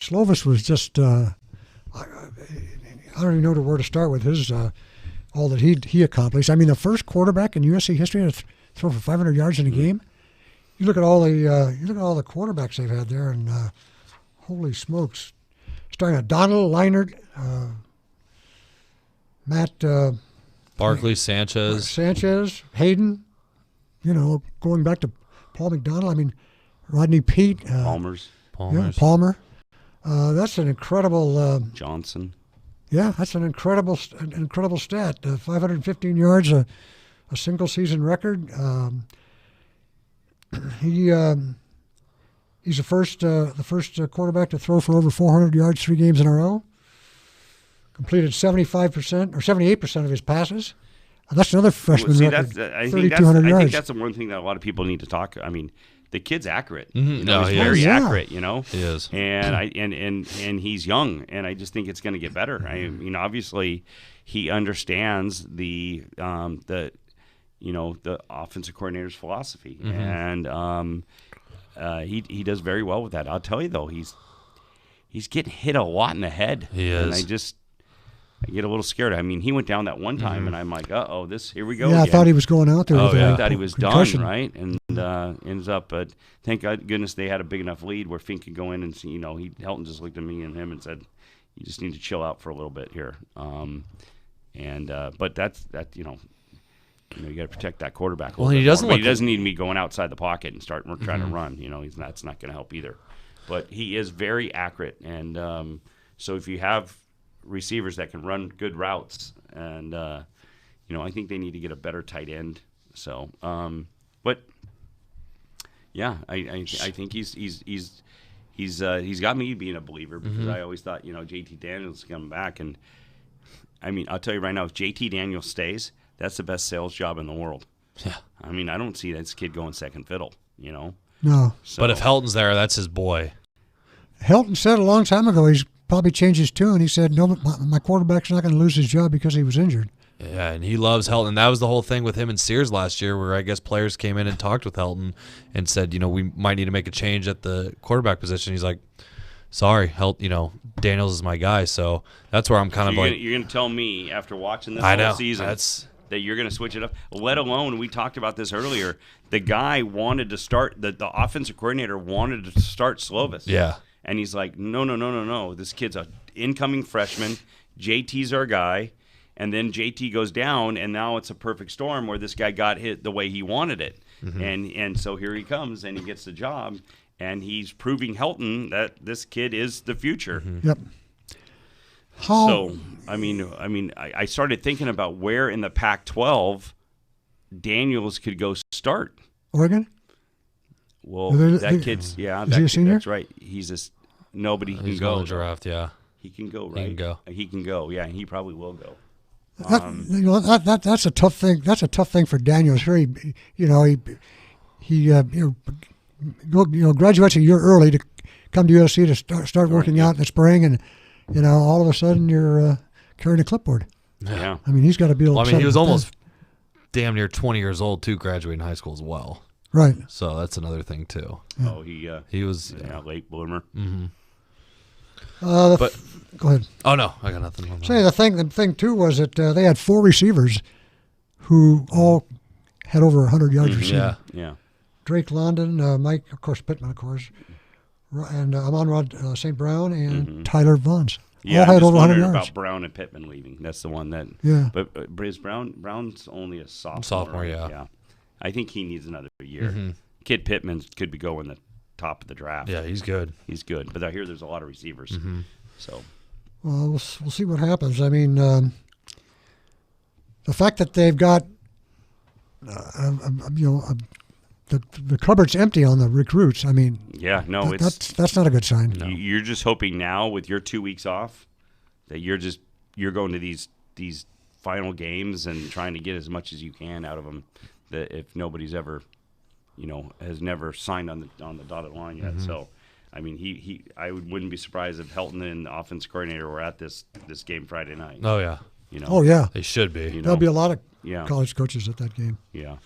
Slovis was just I don't even know where to start with his all that he accomplished. I mean, the first quarterback in USC history to throw for 500 yards in a game. You look at all the quarterbacks they've had there, and holy smokes! Starting at Darnold, Leinhart, Matt Barkley, Sanchez, Hayden. Going back to Paul McDonald. I mean, Rodney Pete, Palmer. Yeah, Palmer. That's an incredible Johnson. Yeah, that's an incredible stat. 515 yards, a single season record. He's the first quarterback to throw for over 400 yards 3 games in a row. Completed 75% or 78% of his passes. That's another freshman record. 3,200 yards. I think that's the one thing that a lot of people need to talk. I mean, the kid's accurate. Mm-hmm. He's very accurate. He is, and he's young, and I just think it's going to get better. I mean, obviously, he understands the offensive coordinator's philosophy, and he does very well with that. I'll tell you though, he's getting hit a lot in the head. He is, and I get a little scared. I mean, he went down that one time, and I'm like, here we go. Yeah, again. I thought he was going out there. I thought he was done, right? And ends up, but thank goodness they had a big enough lead where Fink could go in and see. Helton just looked at me and him and said, "You just need to chill out for a little bit here." But that's you got to protect that quarterback. Well, he doesn't. He doesn't need me going outside the pocket and start trying to run. That's not going to help either. But he is very accurate, and so if you have receivers that can run good routes, and I think they need to get a better tight end. So, but yeah, I think he's got me being a believer because I always thought JT Daniels coming back, and I mean I'll tell you right now, if JT Daniels stays, that's the best sales job in the world. Yeah, I mean I don't see this kid going second fiddle. No. So, but if Helton's there, that's his boy. Helton said a long time ago he's probably changed his tune. He said, "No, my quarterback's not going to lose his job because he was injured." Yeah, and he loves Helton. And that was the whole thing with him and Sears last year, where I guess players came in and talked with Helton and said, we might need to make a change at the quarterback position. He's like, "Sorry, Daniels is my guy." So that's where I'm kind of like, you're going to tell me after watching this whole season that you're going to switch it up. Let alone, we talked about this earlier. The guy wanted to start. The offensive coordinator wanted to start Slovis. Yeah. And he's like, no. This kid's an incoming freshman. JT's our guy. And then JT goes down, and now it's a perfect storm where this guy got hit the way he wanted it. And so here he comes, and he gets the job, and he's proving Helton that this kid is the future. Yep. So, I started thinking about where in the Pac-12 Daniels could go start. Oregon? Well, that kid's is he a senior? That's right. Nobody can go. In the draft, yeah. He can go, right? He can go. Yeah, and he probably will go. That's a tough thing. That's a tough thing for Daniels. Here, he graduates a year early to come to USC to start working out in the spring, and all of a sudden you're carrying a clipboard. Yeah. I mean, he's got to be able. He was almost damn near 20 years old too, graduating high school as well. Right. So that's another thing too. Yeah. He was late bloomer. Mm-hmm. But go ahead. Oh no, I got nothing. Say the thing too was that they had 4 receivers who all had over 100 yards receiving. Yeah. Drake Landon, Mike, of course, PIttman, of course, and AmonRa St. Brown and Tyler Vaughns. Yeah, all had over 100 yards. About Brown and PIttman leaving. That's the one that. Yeah. But is Brown's only a sophomore. Sophomore, yeah. I think he needs another year. Kid Pittman could be going the top of the draft. Yeah, he's good. But I hear there's a lot of receivers. So. Well, we'll see what happens. I mean, the fact that they've got, the cupboard's empty on the recruits. I mean, yeah, no, that's not a good sign. No. You're just hoping now with your 2 weeks off that you're going to these final games and trying to get as much as you can out of them. That if nobody's ever, has never signed on the dotted line yet. So, I mean, I wouldn't be surprised if Helton and the offense coordinator were at this game Friday night. Oh yeah. Oh yeah. They should be. There'll be a lot of college coaches at that game. Yeah.